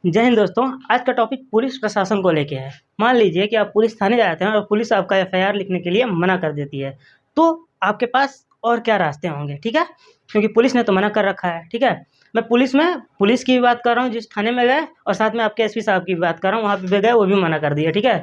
जय हिंद दोस्तों। आज का टॉपिक पुलिस प्रशासन को लेके है। मान लीजिए कि आप पुलिस थाने जाते हैं और पुलिस आपका एफआईआर लिखने के लिए मना कर देती है, तो आपके पास और क्या रास्ते होंगे, ठीक है? क्योंकि पुलिस ने तो मना कर रखा है, ठीक है? मैं पुलिस की भी बात कर रहा हूँ जिस थाने में गए, और साथ में आपके एसपी साहब की भी बात कर रहा हूँ, वहाँ पे भी गए वो भी मना कर दिया, ठीक है?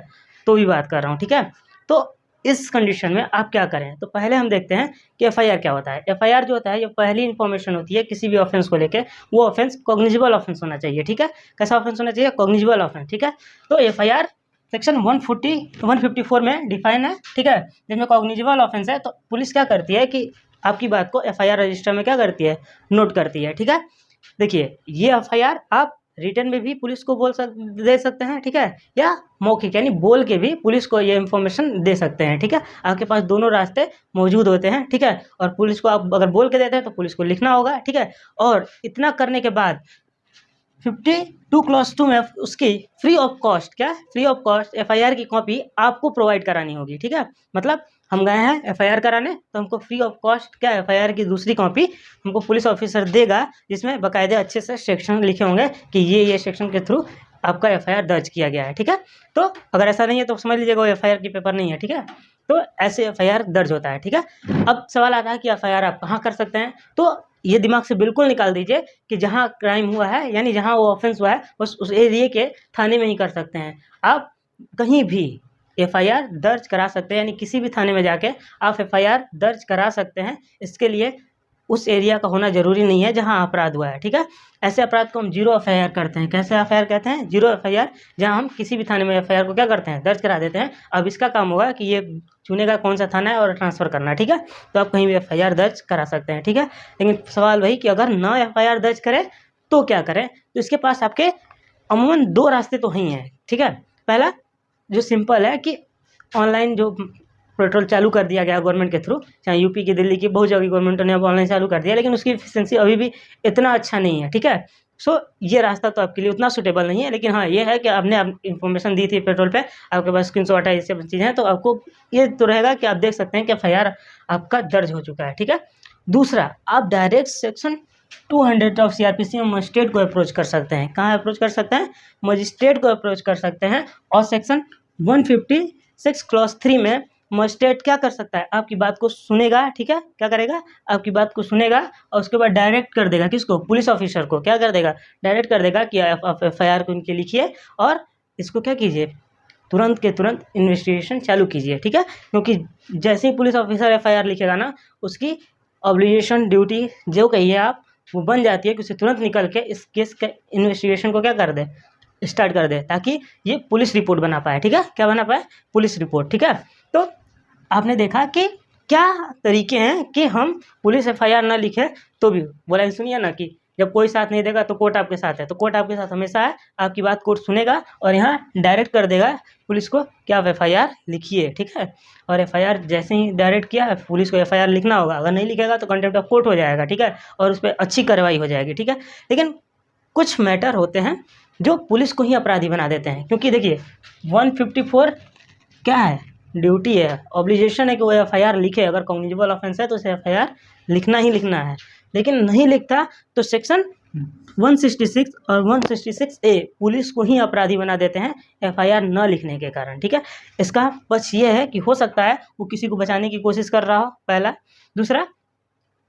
तो भी बात कर रहा हूँ, ठीक है? तो इस कंडीशन में आप क्या करें? तो पहले हम देखते हैं कि एफआईआर क्या होता है। एफआईआर जो होता है, ये पहली इन्फॉर्मेशन होती है किसी भी ऑफेंस को लेके। वो ऑफेंस कॉग्निजेबल ऑफेंस होना चाहिए, ठीक है? कैसा ऑफेंस होना चाहिए? कॉग्निजेबल ऑफेंस, ठीक है? तो एफआईआर सेक्शन 154 में डिफाइन है, ठीक है? जिसमें कॉग्निजेबल ऑफेंस है, तो पुलिस क्या करती है कि आपकी बात को एफआईआर रजिस्टर में क्या करती है? नोट करती है, ठीक है? देखिए, ये एफआईआर आप रिटन में भी पुलिस को दे सकते हैं, ठीक है? या मौखिक यानी बोल के भी पुलिस को ये इन्फॉर्मेशन दे सकते हैं, ठीक है? आपके पास दोनों रास्ते मौजूद होते हैं, ठीक है? और पुलिस को आप अगर बोल के देते हैं तो पुलिस को लिखना होगा, ठीक है? और इतना करने के बाद 52 क्लॉज 2 में उसकी फ्री ऑफ कॉस्ट एफआईआर की कॉपी आपको प्रोवाइड करानी होगी, ठीक है? मतलब हम गए हैं एफआईआर कराने, तो हमको फ्री ऑफ कॉस्ट क्या एफआईआर की दूसरी कॉपी हमको पुलिस ऑफिसर देगा, जिसमें बाकायदे अच्छे से सेक्शन लिखे होंगे कि ये सेक्शन के थ्रू आपका एफआईआर दर्ज किया गया है, ठीक है? तो अगर ऐसा नहीं है तो समझ लीजिएगा वो एफआईआर की पेपर नहीं है, ठीक है? तो ऐसे एफआईआर दर्ज होता है, ठीक है? अब सवाल आता है कि एफआईआर आप कहाँ कर सकते हैं? तो ये दिमाग से बिल्कुल निकाल दीजिए कि जहाँ क्राइम हुआ है यानी जहाँ वो ऑफेंस हुआ है बस उस एरिया के थाने में ही कर सकते हैं। आप कहीं भी एफआईआर दर्ज करा सकते हैं, यानी किसी भी थाने में जाके आप एफआईआर दर्ज करा सकते हैं। इसके लिए उस एरिया का होना ज़रूरी नहीं है जहाँ अपराध हुआ है, ठीक है? ऐसे अपराध को हम जीरो एफआईआर करते हैं। कैसे एफआईआर कहते हैं? जीरो एफआईआर, जहाँ हम किसी भी थाने में एफआईआर को क्या करते हैं? दर्ज करा देते हैं। अब इसका काम होगा कि ये चुनेगा कौन सा थाना है और ट्रांसफ़र करना, ठीक है? तो आप कहीं भी एफआईआर दर्ज करा सकते हैं, ठीक है? लेकिन सवाल वही कि अगर ना एफआईआर दर्ज करें तो क्या करें? तो इसके पास आपके अमूमन 2 रास्ते तो ही हैं, ठीक है? पहला जो सिंपल है कि ऑनलाइन जो पेट्रोल चालू कर दिया गया गवर्नमेंट के थ्रू, चाहे यूपी की, दिल्ली की, बहुत जगह गवर्नमेंटों ने अब ऑनलाइन चालू कर दिया, लेकिन उसकी एफिशिएंसी अभी भी इतना अच्छा नहीं है, ठीक है? सो ये रास्ता तो आपके लिए उतना सूटेबल नहीं है, लेकिन हाँ, ये है कि आपने इन्फॉर्मेशन दी थी पेट्रोल पे, आपके पास स्क्रीनशॉट है, ये सब चीज़ें हैं, तो आपको ये तो रहेगा कि आप देख सकते हैं कि एफआईआर आपका दर्ज हो चुका है, ठीक है? दूसरा, आप डायरेक्ट सेक्शन 200 ऑफ सीआरपीसी में मजिस्ट्रेट को अप्रोच कर सकते हैं। कहाँ अप्रोच कर सकते हैं? मजिस्ट्रेट को अप्रोच कर सकते हैं। और सेक्शन 156 क्लॉज 3 में मजिस्ट्रेट क्या कर सकता है? आपकी बात को सुनेगा, ठीक है? क्या करेगा? आपकी बात को सुनेगा और उसके बाद डायरेक्ट कर देगा किसको? पुलिस ऑफिसर को। क्या कर देगा? डायरेक्ट कर देगा कि आप एफआईआर को इनके लिखिए और इसको क्या कीजिए? तुरंत के तुरंत इन्वेस्टिगेशन चालू कीजिए, ठीक है? क्योंकि जैसे ही पुलिस ऑफिसर एफआईआर लिखेगा ना, उसकी ऑब्लिगेशन ड्यूटी जो कहिए आप, वो बन जाती है कि उसे तुरंत निकल के इस केस के इन्वेस्टिगेशन को क्या कर दे? स्टार्ट कर दे, ताकि ये पुलिस रिपोर्ट बना पाए, ठीक है? क्या बना पाए? पुलिस रिपोर्ट, ठीक है? तो आपने देखा कि क्या तरीके हैं कि हम पुलिस एफआईआर ना लिखे तो भी बोला, सुनिए ना कि जब कोई साथ नहीं देगा तो कोर्ट आपके साथ है। तो कोर्ट आपके साथ हमेशा है, आपकी बात कोर्ट सुनेगा और यहाँ डायरेक्ट कर देगा पुलिस को कि आप एफआईआर लिखिए, ठीक है? और एफआईआर जैसे ही डायरेक्ट किया, पुलिस को एफआईआर लिखना होगा। अगर नहीं लिखेगा तो कंटेम्प्ट ऑफ कोर्ट हो जाएगा, ठीक है? और उस पर अच्छी कार्रवाई हो जाएगी, ठीक है? लेकिन कुछ मैटर होते हैं जो पुलिस को ही अपराधी बना देते हैं, क्योंकि देखिए 154 क्या है? ड्यूटी है, ऑब्लिगेशन है कि वो एफआईआर लिखे। अगर कॉग्निजेबल ऑफेंस है तो उसे एफआईआर लिखना ही लिखना है, लेकिन नहीं लिखता तो सेक्शन 166 और 166 ए पुलिस को ही अपराधी बना देते हैं एफआईआर न लिखने के कारण, ठीक है? इसका पक्ष ये है कि हो सकता है वो किसी को बचाने की कोशिश कर रहा हो, पहला। दूसरा,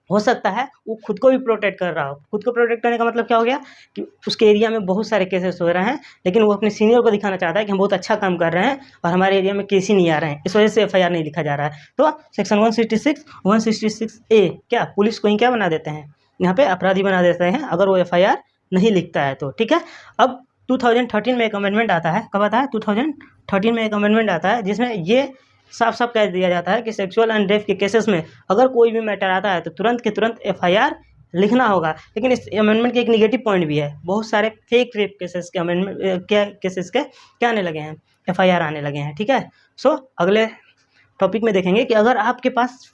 हो सकता है वो खुद को भी प्रोटेक्ट कर रहा हो। खुद को प्रोटेक्ट करने का मतलब क्या हो गया कि उसके एरिया में बहुत सारे केसेस हो रहे हैं, लेकिन वो अपने सीनियर को दिखाना चाहता है कि हम बहुत अच्छा काम कर रहे हैं और हमारे एरिया में केस ही नहीं आ रहे हैं, इस वजह से एफआईआर नहीं लिखा जा रहा है। तो सेक्शन 166 ए क्या पुलिस को ही क्या बना देते हैं? यहाँ पे अपराधी बना देते हैं अगर वो एफआईआर नहीं लिखता है तो, ठीक है? अब 2013 में एक अमेंडमेंट आता है। कब आता है? 2013 में एक अमेंडमेंट आता है, जिसमें ये साफ साफ कह दिया जाता है कि सेक्सुअल एंड रेप के केसेस में अगर कोई भी मैटर आता है तो तुरंत के तुरंत एफआईआर लिखना होगा। लेकिन इस अमेंडमेंट के एक निगेटिव पॉइंट भी है। बहुत सारे फेक रेप केसेस के अमेंडमेंट केसेस के क्या आने लगे हैं? एफआईआर आने लगे हैं, ठीक है? सो अगले टॉपिक में देखेंगे कि अगर आपके पास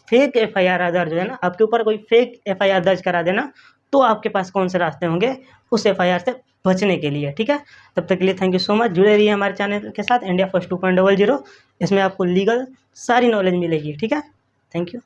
फेक एफआईआर दर्ज है ना, आपके ऊपर कोई फेक एफआईआर दर्ज करा देना, तो आपके पास कौन से रास्ते होंगे उस एफआईआर से बचने के लिए, ठीक है? तब तक के लिए थैंक यू सो मच। जुड़े रहिए हमारे चैनल के साथ, इंडिया फर्स्ट 2.00। इसमें आपको लीगल सारी नॉलेज मिलेगी, ठीक है? Thank you.